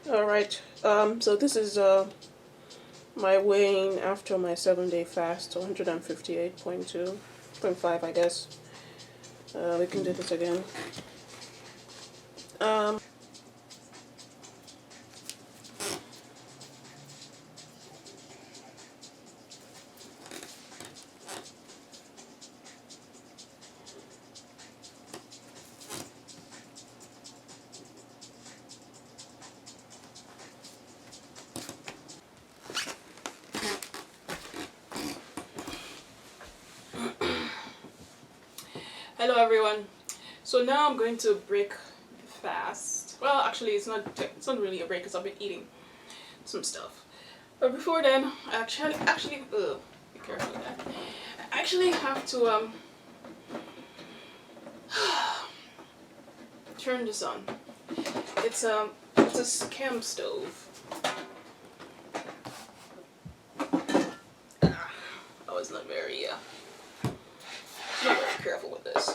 Alright, so this is my weighing after my 7-day fast, 158.2.5, I guess. We can do this again. Um, Hello everyone. So now I'm going to break the fast. Well, actually, it's not really a break because I've been eating some stuff. But before then, I actually be careful with that. I actually have to turn this on. It's a scam stove. I was not very careful with this.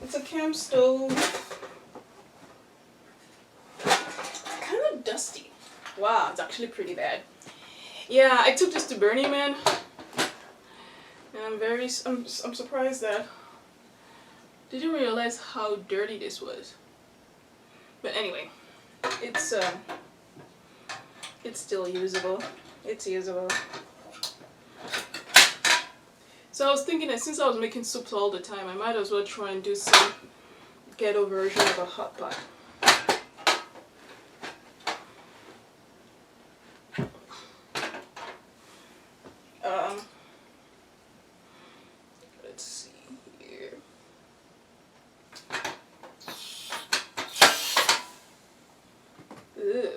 It's a cam stove. Kind of dusty. Wow, it's actually pretty bad. Yeah, I took this to Burning Man, and I'm surprised that didn't realize how dirty this was. But anyway, it's still usable. It's usable. So I was thinking that since I was making soups all the time, I might as well try and do some ghetto version of a hot pot. Let's see here. Ew.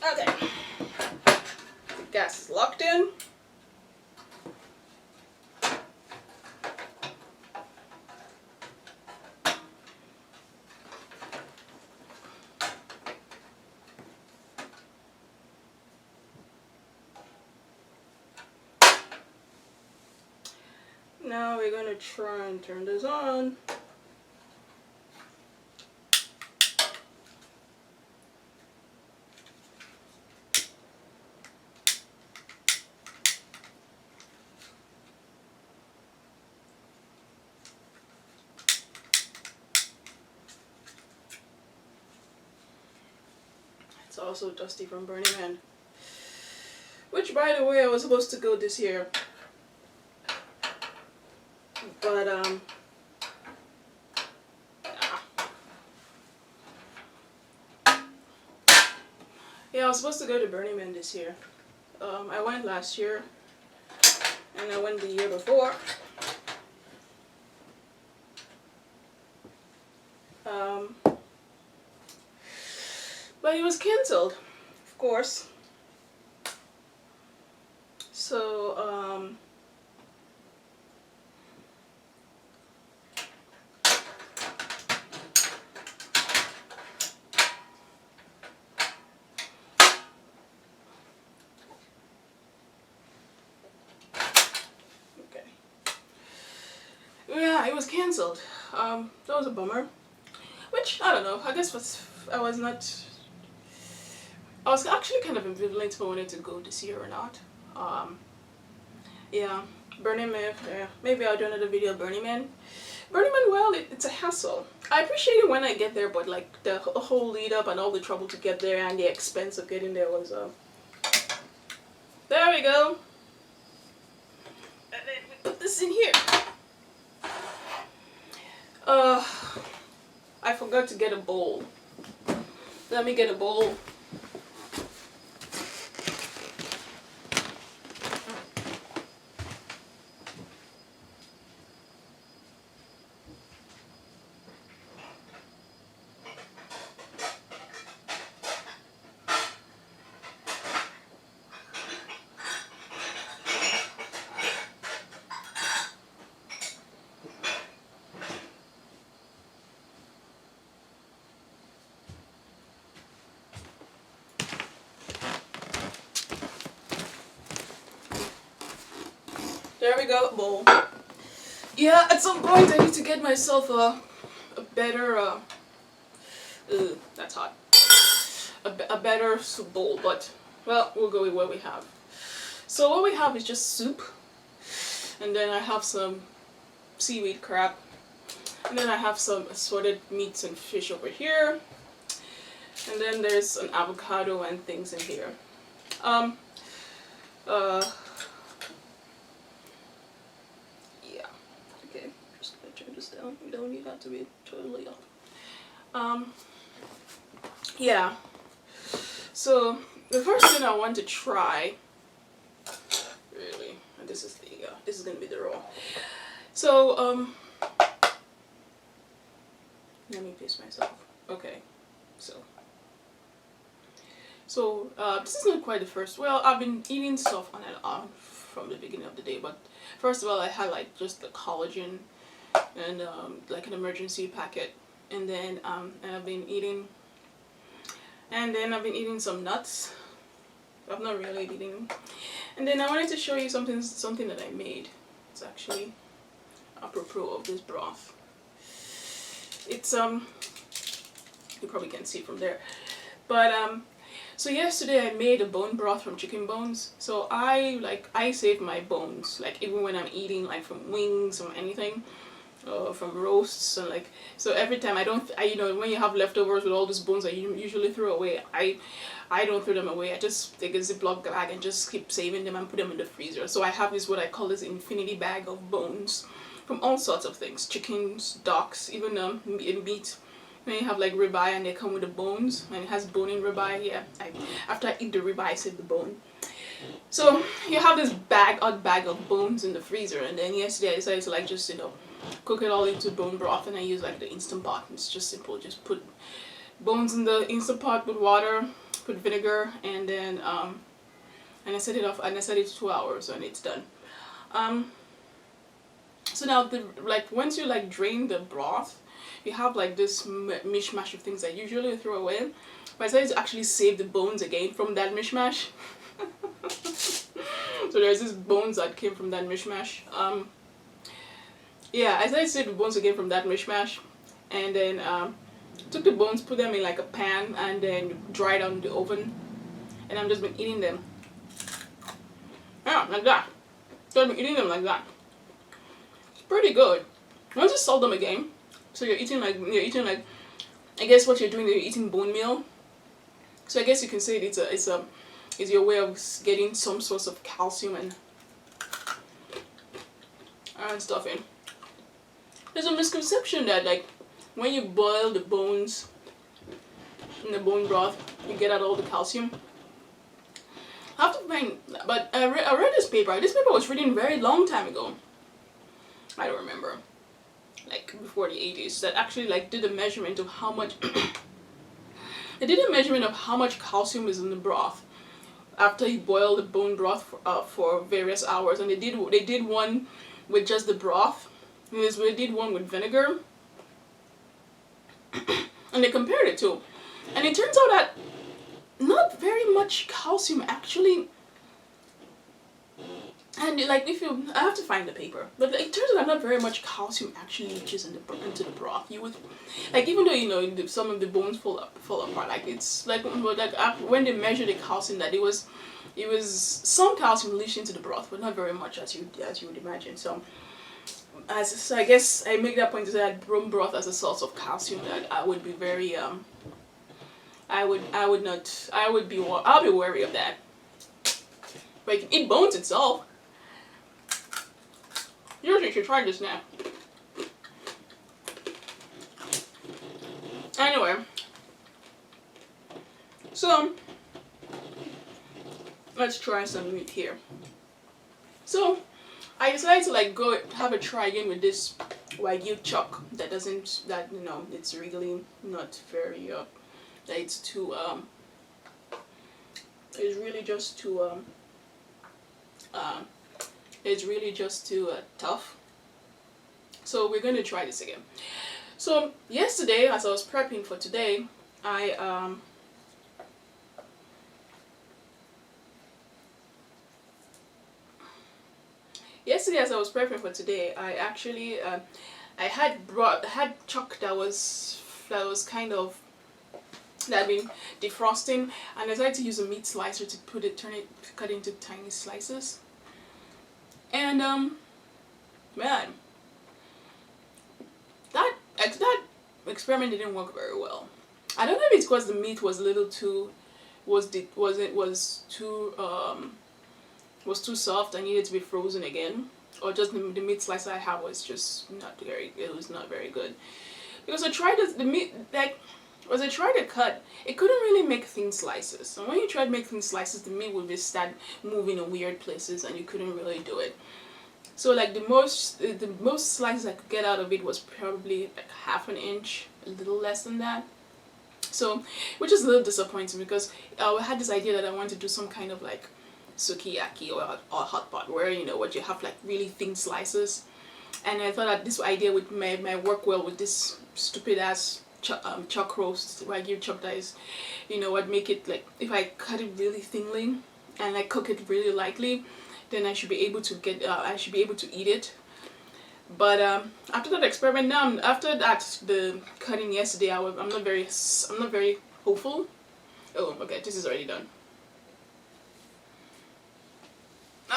Okay. The gas is locked in. Now we're going to try and turn this on. It's also dusty from Burning Man. Which, by the way, I was supposed to go this year. But, yeah, I was supposed to go to Burning Man this year. I went last year, and I went the year before. But it was cancelled, of course. So, okay. Yeah, it was cancelled. That was a bummer. Which, I don't know, I guess I was actually kind of ambivalent if I wanted to go this year or not. Yeah, Burning Man, yeah, maybe I'll do another video of Burning Man. Burning Man, well, it's a hassle. I appreciate it when I get there, but like the whole lead up and all the trouble to get there and the expense of getting there was, there we go. And then we put this in here. I forgot to get a bowl. Let me get a bowl. There we go, bowl. Yeah, at some point I need to get myself a better, that's hot. A better soup bowl, but, well, we'll go with what we have. So what we have is just soup, and then I have some seaweed crab, and then I have some assorted meats and fish over here, and then there's an avocado and things in here. Yeah, okay, just gonna turn this down. You don't need that to be totally off. Yeah, so the first thing I want to try, really, and this is gonna be the raw. So let me pace myself. Okay, so this is not quite the first. Well, I've been eating stuff on and on from the beginning of the day, but first of all, I had like just the collagen and like an emergency packet, and then I've been eating some nuts. I've not really eaten them. And then I wanted to show you something that I made. It's actually apropos of this broth. It's you probably can't see it from there, but so yesterday I made a bone broth from chicken bones. So I save my bones, like even when I'm eating like from wings or anything, from roasts, and like, so every time you know, when you have leftovers with all those bones that you usually throw away, I don't throw them away. I just take a Ziploc bag and just keep saving them and put them in the freezer. So I have this, what I call this infinity bag of bones from all sorts of things, chickens, ducks, even meat. When you have like ribeye and they come with the bones, and it has bone in ribeye, yeah, after I eat the ribeye I save the bone. So you have this odd bag of bones in the freezer, and then yesterday I decided to like just, you know, cook it all into bone broth, and I use like the Instant Pot. It's just simple, just put bones in the Instant Pot with water, put vinegar, and then and I set it off, and I set it to 2 hours, and it's done. So now like once you like drain the broth, you have like this mishmash of things that you usually throw away, but I decided to actually save the bones again from that mishmash. So there's this bones that came from that mishmash. Yeah, I decided to save the bones again from that mishmash, and then took the bones, put them in like a pan, and then dried on the oven, and I've just been eating them. Yeah, like that. So I've been eating them like that. It's pretty good. Once you salt them again, so you're eating like, I guess what you're doing, you're eating bone meal. So I guess you can say it's your way of getting some source of calcium and stuff in. There's a misconception that like when you boil the bones in the bone broth, you get out all the calcium. I have to find, but I read this paper. This paper was written a very long time ago. I don't remember, like before the 80s, that actually like did a measurement of how much they did a measurement of how much calcium is in the broth after you boil the bone broth for various hours, and they did one with just the broth, and they did one with vinegar, and they compared it to, and it turns out that not very much calcium actually. And like I have to find the paper, but it turns out not very much calcium actually leaches into the broth. You would, like, even though you know some of the bones fall apart, like it's like when they measured the calcium, that it was some calcium leached into the broth, but not very much as you would imagine. So I guess I make that point to say that bone broth as a source of calcium, that I would be very I'll be wary of that. But you can eat bones itself. You should try this now. Anyway, so let's try some meat here. So I decided to like go have a try again with this Wagyu chuck that you know, it's really not very that it's too it's really just too tough. So we're going to try this again. So yesterday, as I was prepping for today, yesterday as I was prepping for today, I actually I had chuck that was kind of that had been defrosting, and I decided to use a meat slicer to cut it into tiny slices. And man, that experiment didn't work very well. I don't know if it's because the meat was a little too was too soft. I needed to be frozen again, or just the meat slicer I have was just not very. It was not very good, because I tried the meat like. As I tried to cut, it couldn't really make thin slices. And when you try to make thin slices, the meat would just start moving in weird places, and you couldn't really do it. So like the most slices I could get out of it was probably like half an inch, a little less than that. So, which is a little disappointing, because I had this idea that I wanted to do some kind of like sukiyaki or hot pot, where what you have like really thin slices, and I thought that this idea would may work well with this stupid ass chuck roast Wagyu chuck that is, I'd make it like, if I cut it really thinly and I cook it really lightly, then I should be able to eat it. But after that experiment, after that the cutting yesterday, I'm not very hopeful. Oh, okay, this is already done.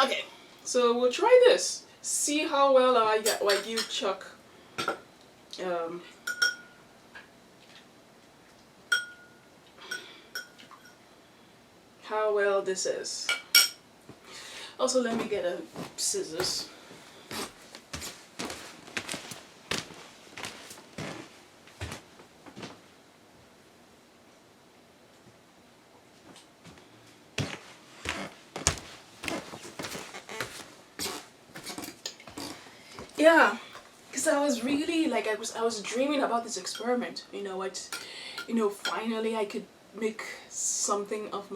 Okay, so we'll try this. See how well I get Wagyu chuck. How well this is. Also, let me get a scissors. Yeah, because I was really like I was dreaming about this experiment. Finally I could make something of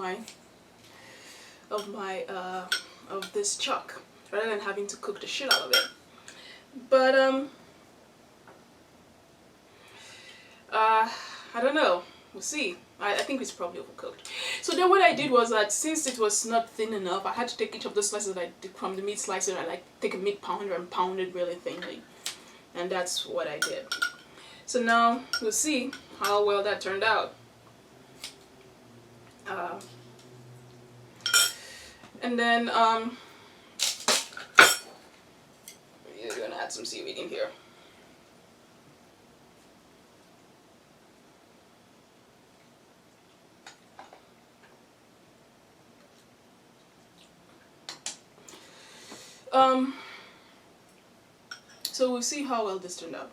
this chuck, rather than having to cook the shit out of it. But I don't know. We'll see. I think it's probably overcooked. So then what I did was that, since it was not thin enough, I had to take each of the slices that I did from the meat slicer, and I take a meat pounder and pound it really thinly. And that's what I did. So now we'll see how well that turned out. And then you're gonna add some seaweed in here. So we'll see how well this turned out.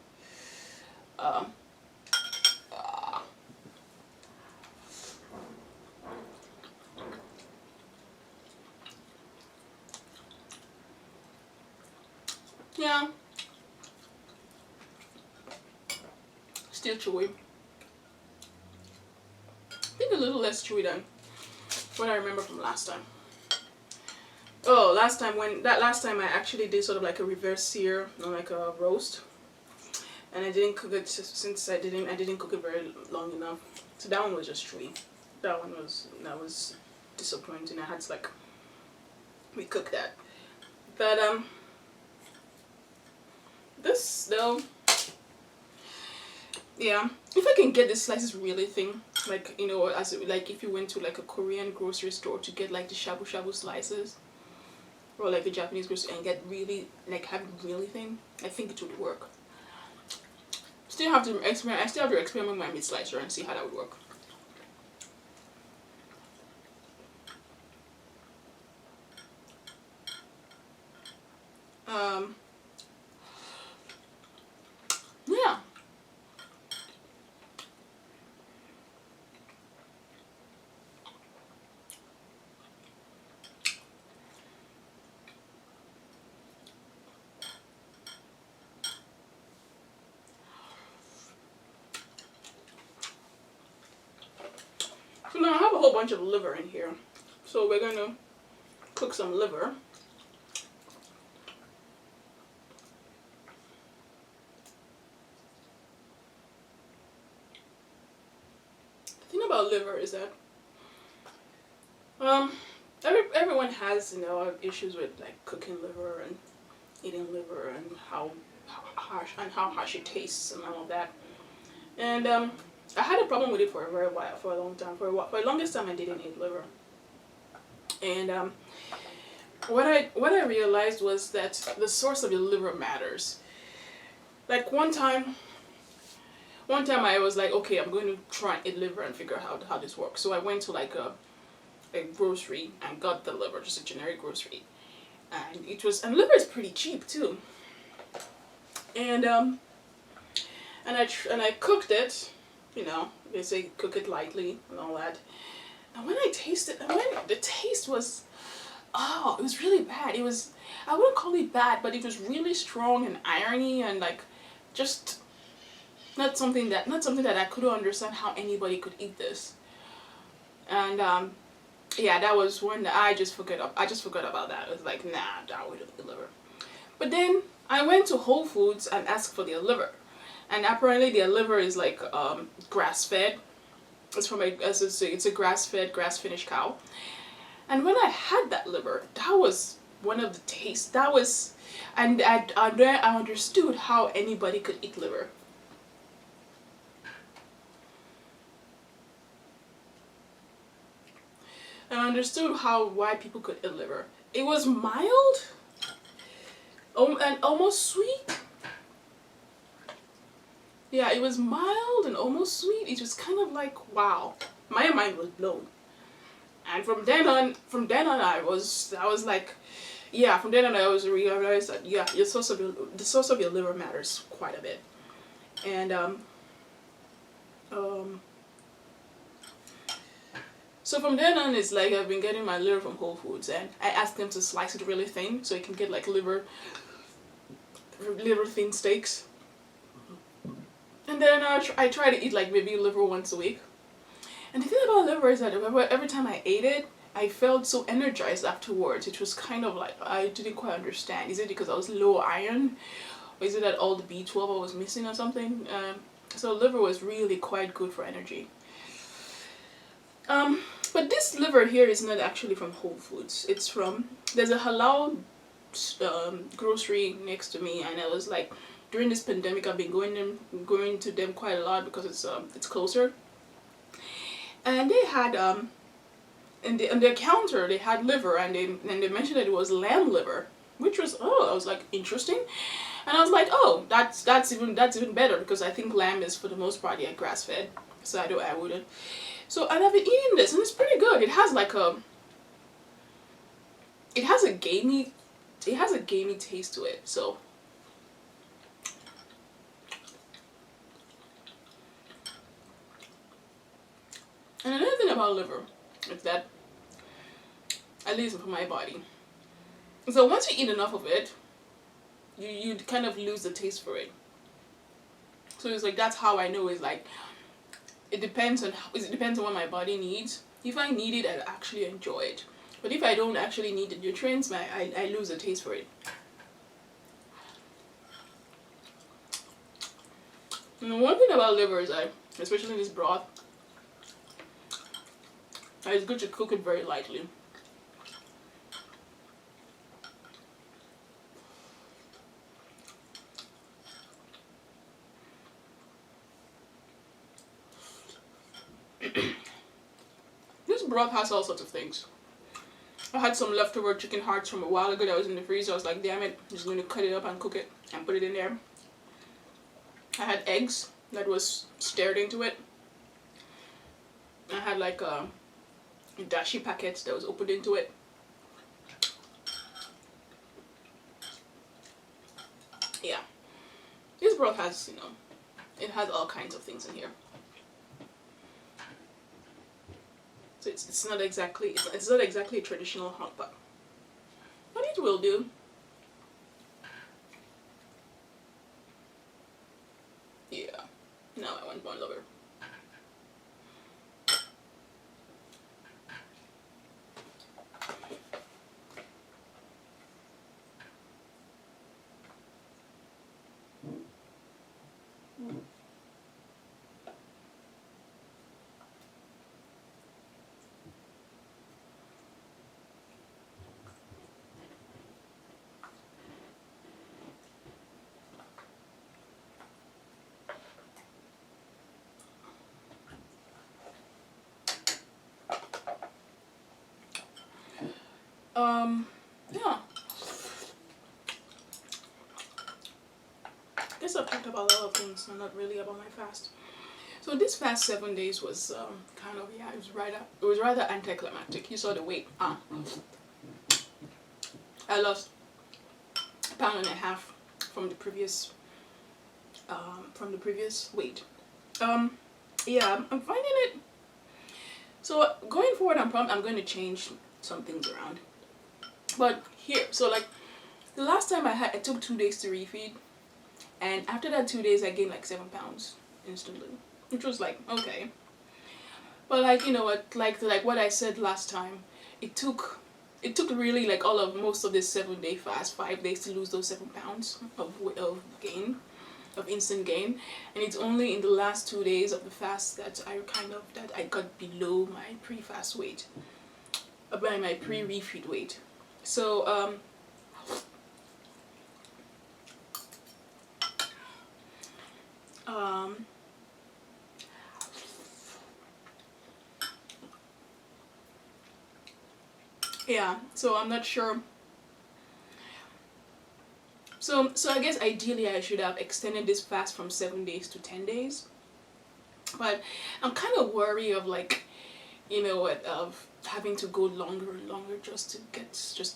Yeah, still chewy. I think a little less chewy than what I remember from last time. Oh, last time I actually did sort of like a reverse sear, like a roast, and I didn't cook it, since I didn't cook it very long enough. So that one was just chewy. That was disappointing. I had to like recook that. But this though, yeah, if I can get the slices really thin, like like if you went to like a Korean grocery store to get like the shabu shabu slices, or like a Japanese grocery, and get really have it really thin, I think it would work. Still have to experiment. I still have to experiment with my meat slicer and see how that would work. Yeah. So now I have a whole bunch of liver in here. So we're gonna cook some liver. The thing about liver is that everyone has issues with like cooking liver, and eating liver and how harsh it tastes and all of that. And I had a problem with it for a very while, for a long time. For the longest time, I didn't eat liver. And what I realized was that the source of your liver matters. Like one time I was like, okay, I'm going to try and eat liver and figure out how this works. So I went to like a grocery and got the liver, just a generic grocery, and liver is pretty cheap too. And I cooked it, they say cook it lightly and all that. And when I tasted, the taste was, oh, it was really bad. It was, I wouldn't call it bad, but it was really strong and irony and like, just not something that I couldn't understand how anybody could eat this. And yeah, that was when I just forgot about that. It was like, nah, that would eat liver. But then I went to Whole Foods and asked for their liver, and apparently their liver is like grass fed. It's a grass fed, grass finished cow. And when I had that liver, that was one of the tastes. That was, and I understood how anybody could eat liver. I understood why people could eat liver. It was mild, and almost sweet. Yeah, it was mild and almost sweet. It was kind of like, wow, my mind was blown. And from then on, I was like, yeah. From then on, I was realized that yeah, the source of your liver matters quite a bit. And so from then on, it's like I've been getting my liver from Whole Foods, and I ask them to slice it really thin so you can get like liver thin steaks. And then I try to eat like maybe liver once a week. And the thing about liver is that every time I ate it, I felt so energized afterwards. It was kind of like, I didn't quite understand. Is it because I was low iron? Or is it that all the B12 I was missing or something? So liver was really quite good for energy. But this liver here is not actually from Whole Foods. It's from, there's a halal grocery next to me, and I was like, during this pandemic, I've been going to them quite a lot because it's closer. And they had on their counter they had liver, and they mentioned that it was lamb liver, which was, I was like, interesting. And I was like, oh, that's even better, because I think lamb is for the most part, yeah, grass fed, so I wouldn't. So, and I've been eating this, and it's pretty good. It has like it has a gamey taste to it. So and another thing about liver is that, at least for my body, so once you eat enough of it, you kind of lose the taste for it. So it's like, that's how I know, is like, it depends on what my body needs. If I need it, I actually enjoy it. But if I don't actually need the nutrients, I lose the taste for it. And one thing about liver is that, especially in this broth, it's good to cook it very lightly. This broth has all sorts of things. I had some leftover chicken hearts from a while ago that was in the freezer. I was like, damn it, I'm just going to cut it up and cook it and put it in there. I had eggs that was stirred into it. I had like dashi packets that was opened into it. Yeah, this broth has, it has all kinds of things in here. So it's not exactly a traditional hot pot, but it will do. Yeah, now I want more liver. Yeah. I guess I've talked about a lot of things, and not really about my fast. So this past 7 days was kind of, yeah, it was rather anticlimactic. You saw the weight. I lost a pound and a half from the previous weight. Yeah, I'm finding it. So going forward, I'm going to change some things around. But here, so like the last time I took 2 days to refeed, and after that 2 days, I gained like 7 pounds instantly, which was like okay. But like you know what, like what I said last time, it took really like most of this 7 day fast, 5 days to lose those 7 pounds of gain, of instant gain, and it's only in the last 2 days of the fast that I got below my pre-fast weight, by my pre-refeed weight. So yeah, so I'm not sure. So I guess ideally I should have extended this fast from 7 days to 10 days, but I'm kind of worried of like, you know what, of having to go longer and longer just to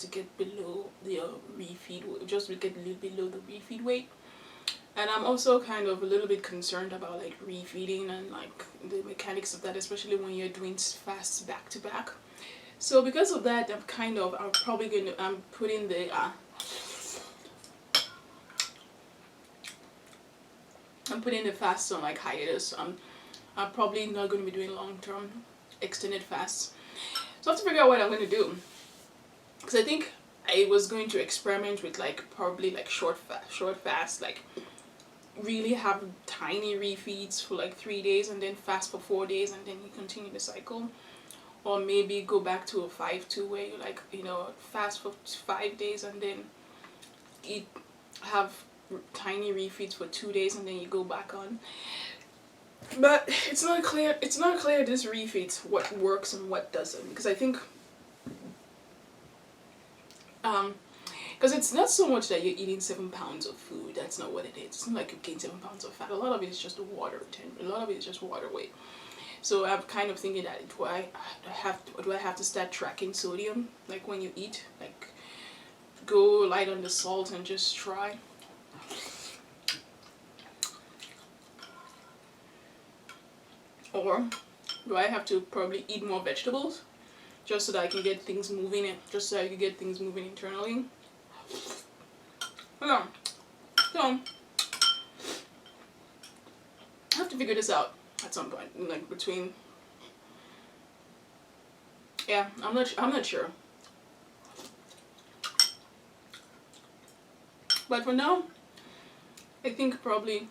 get below the refeed, just to get a little below the refeed weight. And I'm also kind of a little bit concerned about like refeeding and like the mechanics of that, especially when you're doing fasts back to back. So because of that, I'm putting the fasts on like hiatus. I'm probably not going to be doing long-term extended fasts. So I have to figure out what I'm going to do, because I think I was going to experiment with like probably like short fast, like really have tiny refeeds for like 3 days and then fast for 4 days and then you continue the cycle, or maybe go back to a 5-2 where you like, you know, fast for 5 days and then have tiny refeeds for 2 days and then you go back on. But it's not clear this refeeds what works and what doesn't, because I think because it's not so much that you're eating 7 pounds of food. That's not what it is. It's not like you gain 7 pounds of fat. A lot of it is just water retention. A lot of it is just water weight. So I'm kind of thinking that do I have to start tracking sodium, like when you eat, like go light on the salt and just try. Or do I have to probably eat more vegetables just so that I can get things moving internally? Yeah. So I have to figure this out at some point, like between. Yeah, I'm not sure. But for now, I think probably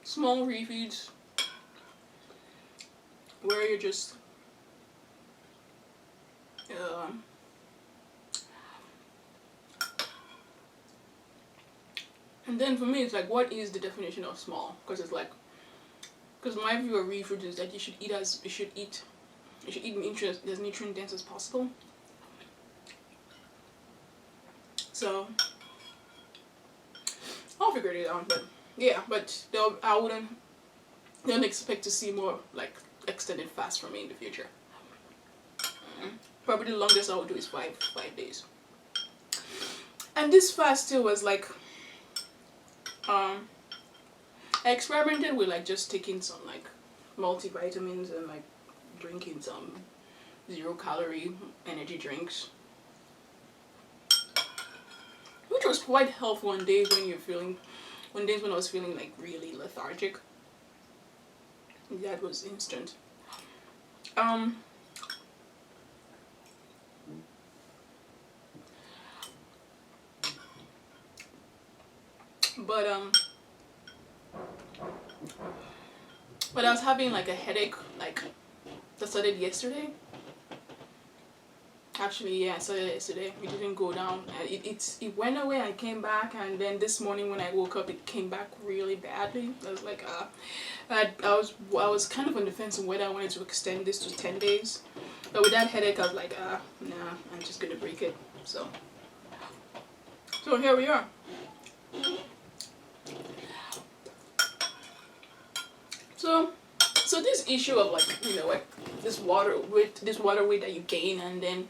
small refeeds where you're just and then for me it's like, what is the definition of small? Because it's like, because my view of refeeds is that you should eat as nutrient dense as possible. So I'll figure it out. But yeah, but I don't expect to see more like extended fast from me in the future. Probably the longest I would do is 5 days. And this fast too was like, I experimented with like just taking some like multivitamins and like drinking some 0-calorie energy drinks, which was quite helpful on days when I was feeling like really lethargic. That was instant. But I was having like a headache, like that started yesterday, Actually, yeah, I saw it yesterday. It didn't go down. It went away and came back, and then this morning when I woke up, it came back really badly. I was like, I was kind of on the fence on whether I wanted to extend this to 10 days, but with that headache, I was like, nah, I'm just gonna break it. So here we are. So, so this issue of like, like this water weight that you gain, and then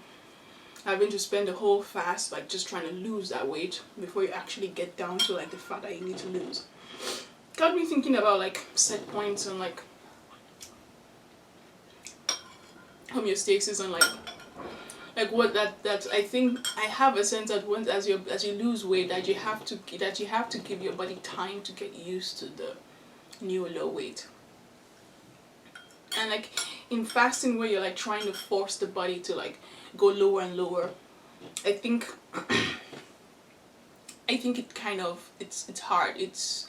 having to spend the whole fast like just trying to lose that weight before you actually get down to like the fat that you need to lose, got me thinking about like set points and like homeostasis and like what that I think I have a sense that once as you lose weight that you have to give your body time to get used to the new low weight. And like in fasting where you're like trying to force the body to like go lower and lower, I think it kind of it's hard. It's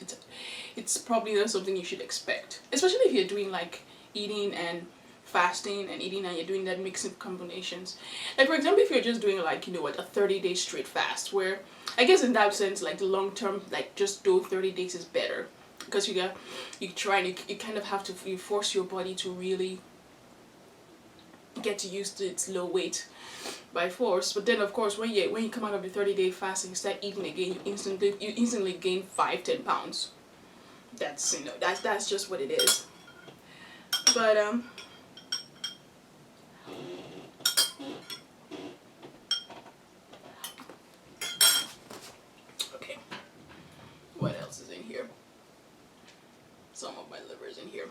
probably not something you should expect, especially if you're doing like eating and fasting and eating and you're doing that mixing combinations. Like for example, if you're just doing like a 30-day straight fast, where I guess in that sense like the long term like just do 30 days is better, because you kind of have to force your body to really get used to its low weight by force. But then of course when you come out of the 30-day fasting, start eating again, you instantly gain 5-10 pounds. That's just what it is. But okay, what else is in here? Some of my liver is in here.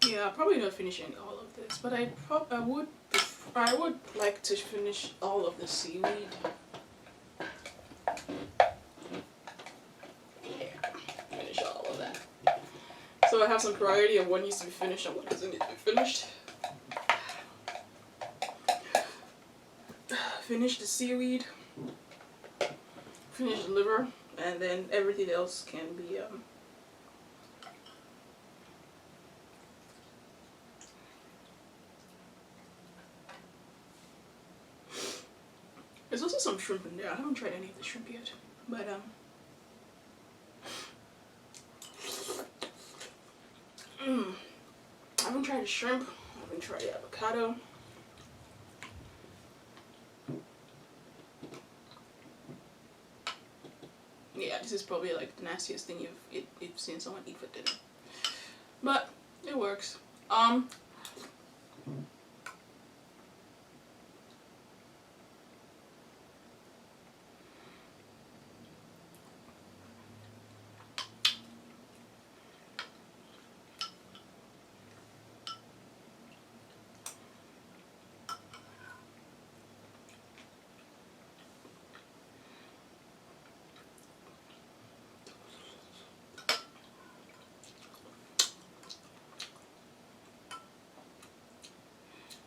Yeah, probably not finishing all of this, but I would like to finish all of the seaweed. Yeah, finish all of that. So I have some priority of what needs to be finished and what doesn't need to be finished. Finish the seaweed, finish the liver, and then everything else can be there's also some shrimp in there. I haven't tried any of the shrimp yet, but I haven't tried the shrimp. I haven't tried the avocado. Yeah, this is probably like the nastiest thing you've seen someone eat for dinner, but it works.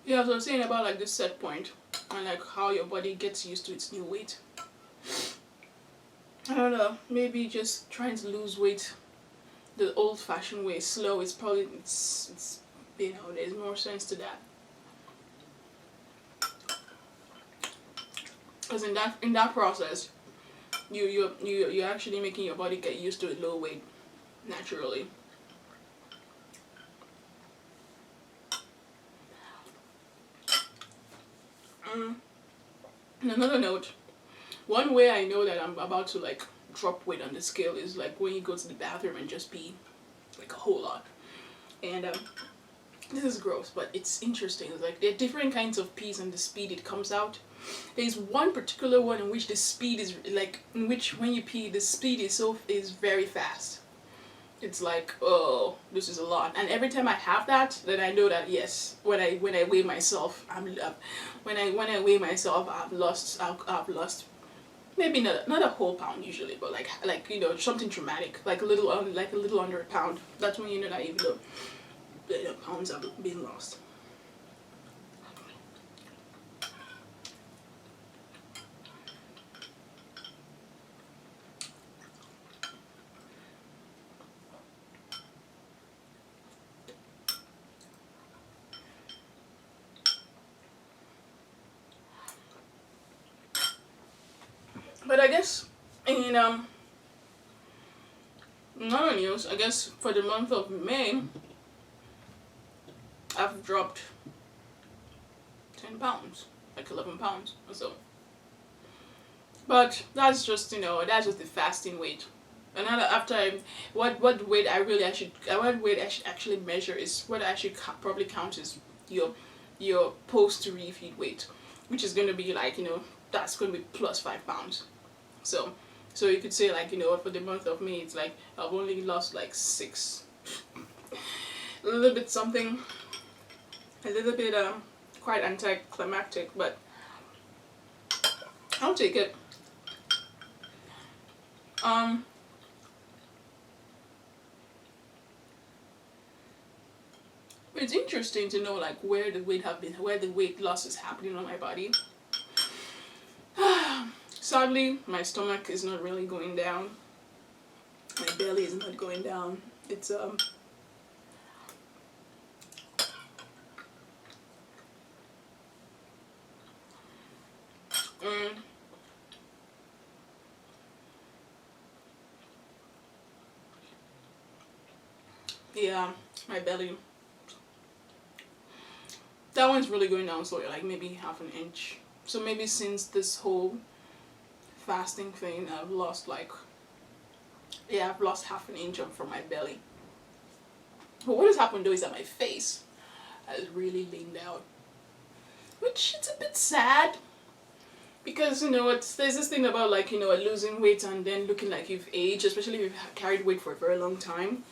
Yeah, so I was saying about like this set point and like how your body gets used to its new weight. I don't know, maybe just trying to lose weight the old-fashioned way, slow, is probably it's there's more sense to that. Because in that process, you're actually making your body get used to a low weight naturally. On another note, one way I know that I'm about to like drop weight on the scale is like when you go to the bathroom and just pee like a whole lot. And this is gross, but it's interesting. It's like there are different kinds of pees and the speed it comes out. There's one particular one in which the speed is like, in which when you pee the speed is very fast. It's like, oh, this is a lot. And every time I have that, then I know that yes, when I weigh myself, when I weigh myself, I've lost maybe not a whole pound usually, but like something dramatic, like a little under a pound. That's when you know that even though the pounds have been lost. But I guess in another news, I guess for the month of May, I've dropped 10 pounds, like 11 pounds or so. But that's just, that's just the fasting weight. And after what weight what weight I should actually measure is what I should probably count is your post refeed weight, which is going to be like, that's going to be plus 5 pounds. So you could say, like, for the month of May, it's like I've only lost like 6, a little bit something, a little bit quite anticlimactic, but I'll take it. It's interesting to know, like, where the weight loss is happening on my body. Sadly, my stomach is not really going down. My belly is not going down. It's yeah, my belly. That one's really going down slowly, like maybe half an inch. So maybe since this whole fasting thing, I've lost half an inch from my belly. But what has happened though is that my face has really leaned out, which it's a bit sad. Because, there's this thing about, like, losing weight and then looking like you've aged, especially if you've carried weight for a very long time.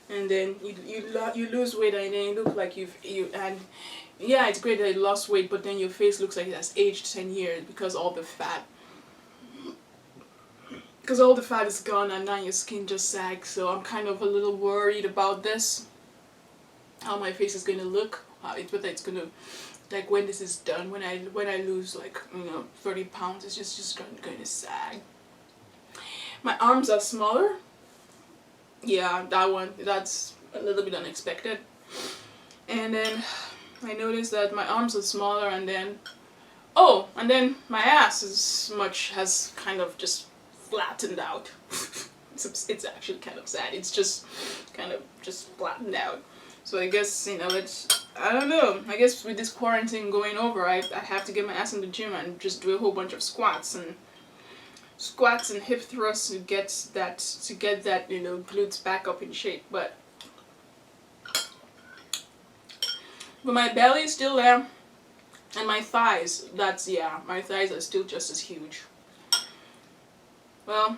And then you lose weight and then you look like and yeah, it's great that you lost weight, but then your face looks like it has aged 10 years because all the fat is gone and now your skin just sags. So I'm kind of a little worried about this, how my face is going to look, whether it's going to, like, when this is done, when I lose, like, 30 pounds, it's just going to sag. My arms are smaller. Yeah, that's a little bit unexpected. And then I noticed that my arms are smaller, and then my ass has kind of just flattened out. It's actually kind of sad. It's just kind of just flattened out. So I guess, I don't know. I guess with this quarantine going over, I have to get my ass in the gym and just do a whole bunch of squats and hip thrusts to get that glutes back up in shape. But my belly is still there, and my thighs, my thighs are still just as huge. Well,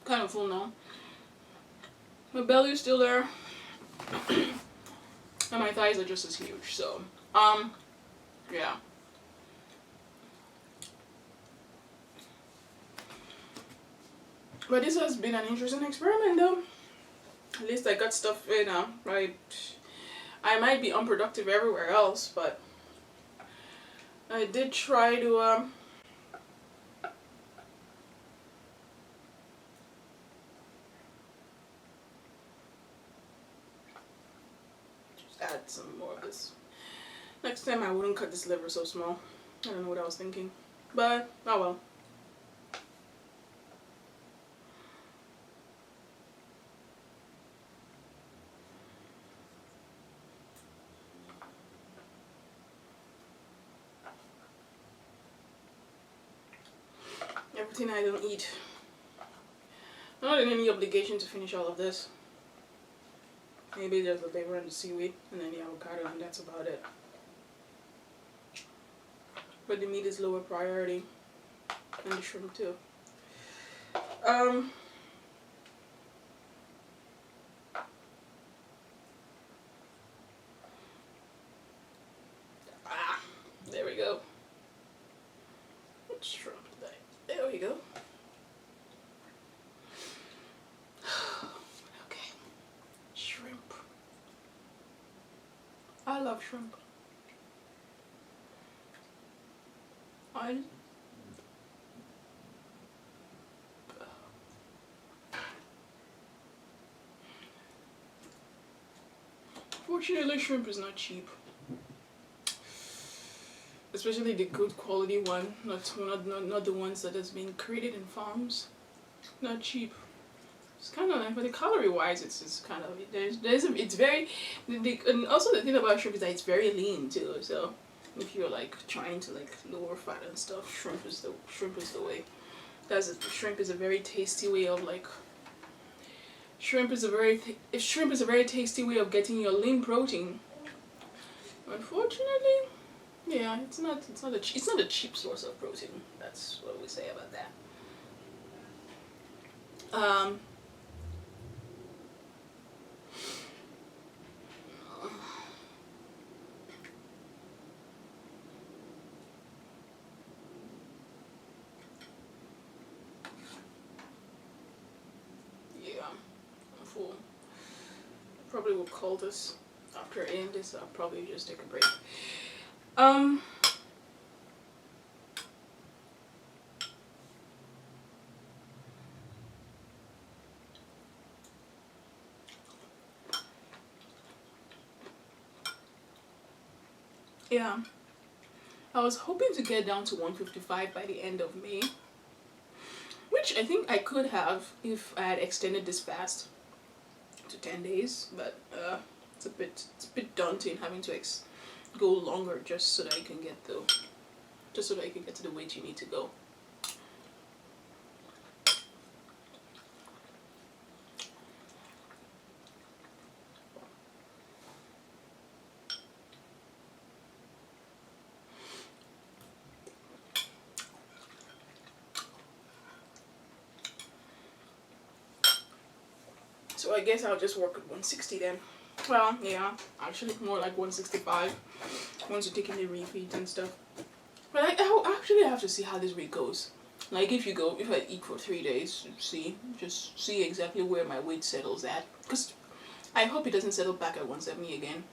kind of full now. My belly is still there, and my thighs are just as huge. So, yeah. But this has been an interesting experiment, though. At least I got stuff, right? I might be unproductive everywhere else, but I did try to just add some more of this. Next time I wouldn't cut this liver so small. I don't know what I was thinking, but oh well. Everything I don't eat. I'm not in any obligation to finish all of this. Maybe there's the liver and the seaweed and then the avocado, and that's about it. But the meat is lower priority, and the shrimp too. There we go. What shrimp did I? There we go. Okay, shrimp. I love shrimp. Fortunately, shrimp is not cheap. Especially the good quality one, not the ones that has been created in farms. Not cheap. It's kind of like, but the calorie wise, it's kind of it's very, and also the thing about shrimp is that it's very lean too. So if you're like trying to like lower fat and stuff, shrimp is the way. Shrimp is a very tasty way of like. Shrimp is a very tasty way of getting your lean protein. Unfortunately, yeah, it's not a cheap source of protein. That's what we say about that. Yeah, I'm full. Probably will call this after I end this. I'll probably just take a break. Yeah, I was hoping to get down to 155 by the end of May, which I think I could have if I had extended this fast to 10 days, but it's a bit daunting having to go longer just so that you can get to the weight you need to go. So I guess I'll just work at 160 then. Well, yeah, actually more like 165 once you're taking the refeeds and stuff. But I actually have to see how this week goes. Like if I eat for 3 days, just see exactly where my weight settles at. Because I hope it doesn't settle back at 170 again.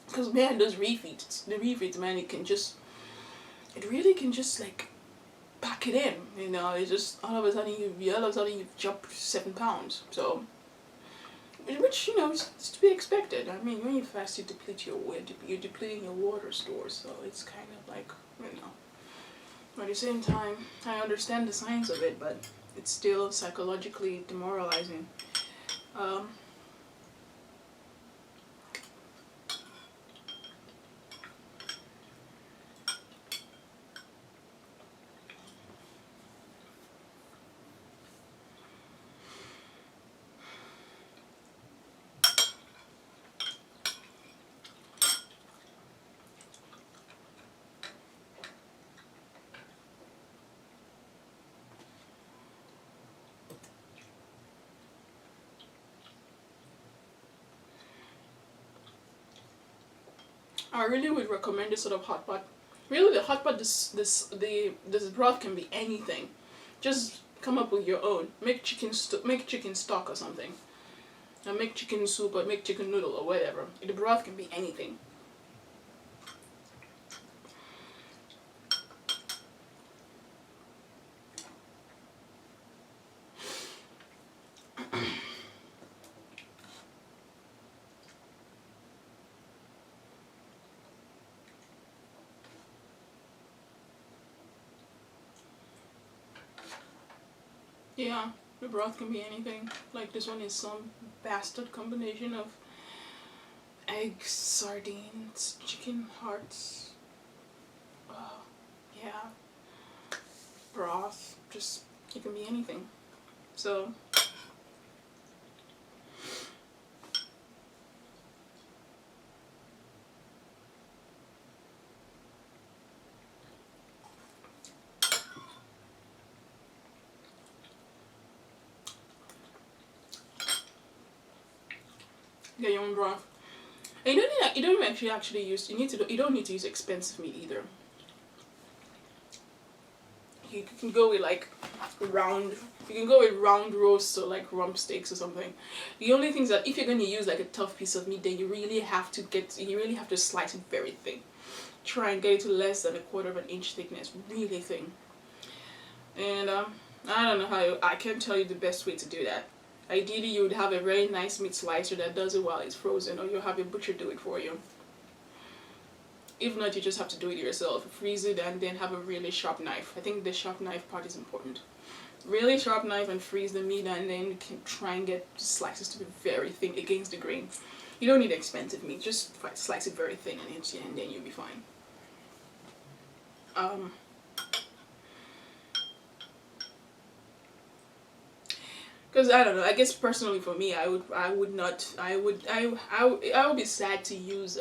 Because man, the refeeds, man, it really can just like pack it in, you know. It's just all of a sudden you've jumped 7 pounds. So, which you know is to be expected. I mean, when you fast, you deplete your weight, you're depleting your water stores. So it's kind of like, you know. But at the same time, I understand the science of it, but it's still psychologically demoralizing. I really would recommend this sort of hot pot. Really, the hot pot, this broth can be anything. Just come up with your own. Make chicken stock or something. And make chicken soup or make chicken noodle or whatever. The broth can be anything. Yeah, the broth can be anything. Like this one is some bastard combination of eggs, sardines, chicken hearts. Oh, yeah. Broth. Just, it can be anything. So, get your own broth. And you don't actually use, you don't need to use expensive meat either. You can go with like round roasts or like rump steaks or something. The only thing is that if you're going to use like a tough piece of meat, then you really have to slice it very thin. Try and get it to less than 1/4 of an inch thickness, really thin. And I don't know I can't tell you the best way to do that. Ideally, you would have a very nice meat slicer that does it while it's frozen, or you have a butcher do it for you. If not, you just have to do it yourself. Freeze it and then have a really sharp knife. I think the sharp knife part is important. Really sharp knife and freeze the meat, and then you can try and get slices to be very thin against the grain. You don't need expensive meat, just slice it very thin and then you'll be fine. Because I don't know, I guess personally for me, I would be sad to use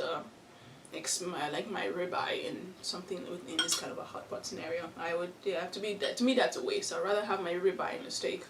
like my ribeye in something in this kind of a hot pot scenario. Yeah, to me that's a waste. I'd rather have my ribeye in a steak.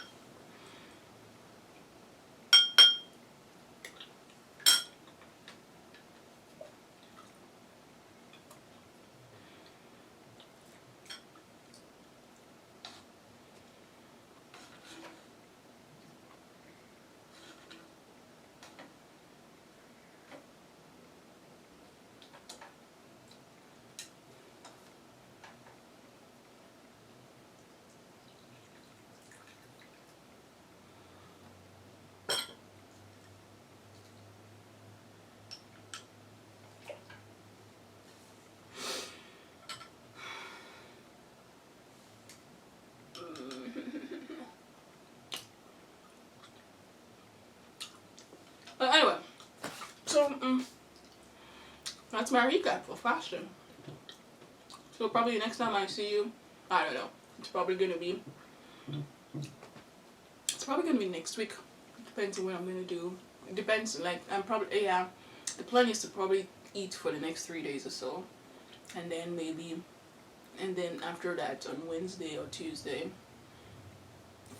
But anyway, so that's my recap for fashion. So probably next time I see you, I don't know. It's probably gonna be next week. Depends on what I'm gonna do. It depends. Like I'm probably The plan is to probably eat for the next 3 days or so, and then after that on Wednesday or Tuesday,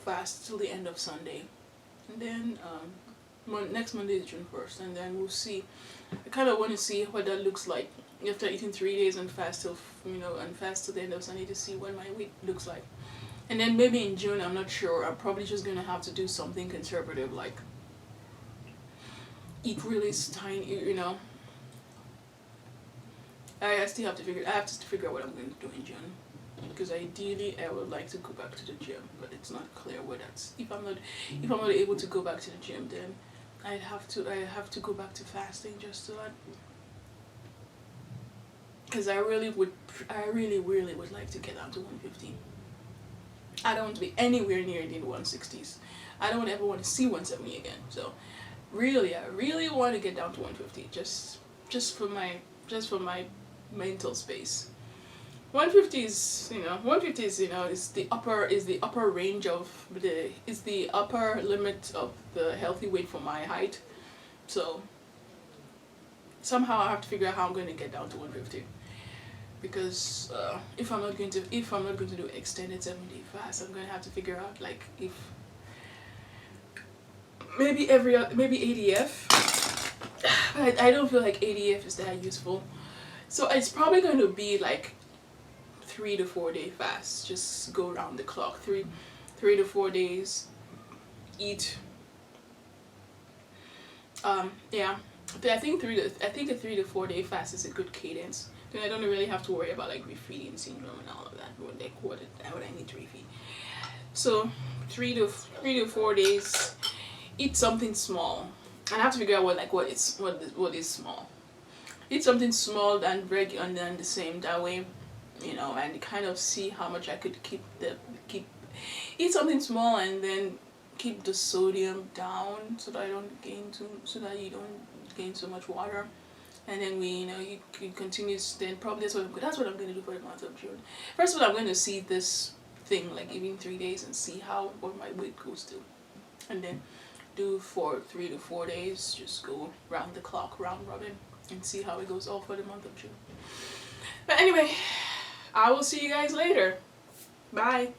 fast till the end of Sunday, and then next Monday is June 1st, and then we'll see. I kind of want to see what that looks like after eating 3 days and fast till the end of Sunday, to see what my weight looks like. And then maybe in June, I'm not sure, I'm probably just gonna have to do something conservative, like eat really tiny, I still have to figure out what I'm going to do in June, because ideally I would like to go back to the gym, but it's not clear where that's. If I'm not able to go back to the gym, then I have to go back to fasting, just to because I really would like to get down to 150. I don't want to be anywhere near the 160s. I don't ever want to see 170 again. So really, I really want to get down to 150, just for my mental space. 150 is the upper range of the upper limit of the healthy weight for my height. So somehow I have to figure out how I'm going to get down to 150, because if I'm not going to do extended 7-day fast, I'm going to have to figure out, like, if maybe ADF. But I don't feel like ADF is that useful. So it's probably going to be like 3 to 4 day fast. Just go around the clock, 3 to 4 days, eat. Yeah, I think a 3 to 4 day fast is a good cadence. Then I don't really have to worry about like refeeding syndrome and all of that. What I need to refeed. So 3 to 4 days, eat something small. And I have to figure out what is small. Eat something small and and then the same that way, and kind of see how much I could eat something small and then keep the sodium down, so that you don't gain so much water. And then you continue. Then probably that's what I'm going to do for the month of June. First of all, I'm going to see this thing, like even 3 days, and see what my weight goes to, and then do for 3 to 4 days. Just go round the clock, round robin, and see how it goes all for the month of June. But anyway, I will see you guys later. Bye.